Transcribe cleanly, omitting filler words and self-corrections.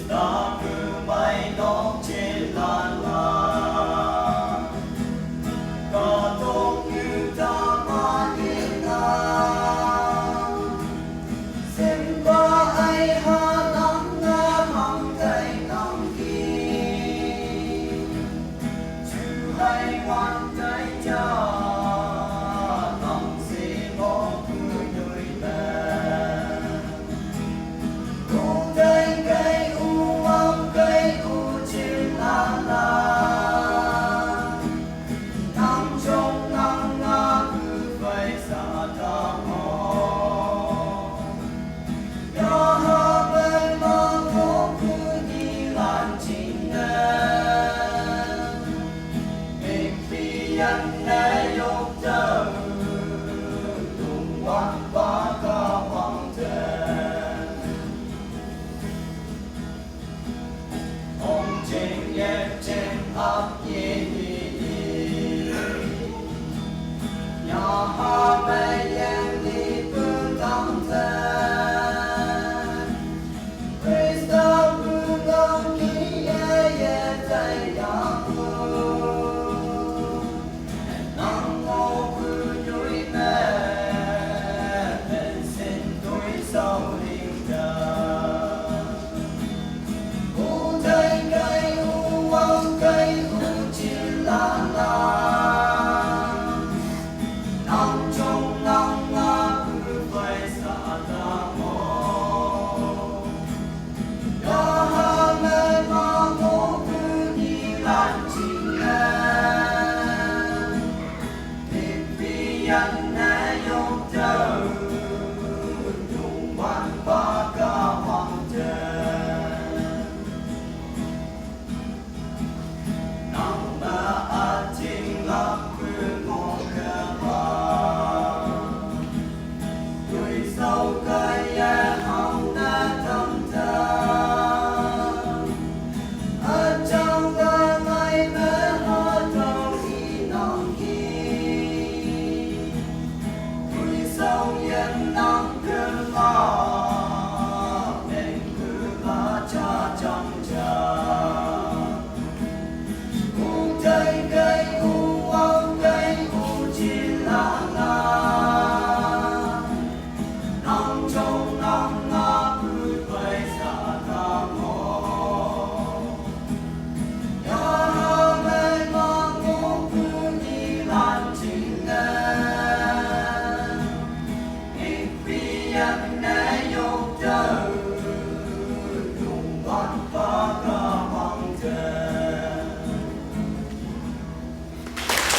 Ta cứ bay đón trên lan lan có tốt như ta mà đi ngang xem ba ai ha nắng nga mang tay nắng kia chú hay ngoan tay cha nắng sẽ bỏ cứ đôi ta cùng tay cây cây u trên lan lan nắng trong nắng ngã cứ phải xa ta mò nhỏ hà bên mà có cứ đi lan chính nè mình vì anh đã dục chờ tung quăng ba ca hoàng tên trên ghép trên ấp nhẹ nhẹ nhỏ hoa bay em đi bước thăm thân Christa bước lòng kỹ ye tay đã nắng ngô cứ nhối mẹ bên xin tuổi sau hình trời cây u trên lan lan nắng trong nắng ngã cứ phải xa ta mò nhỏ hà mê mà ngô cứ đi lan chính em tìm vì anh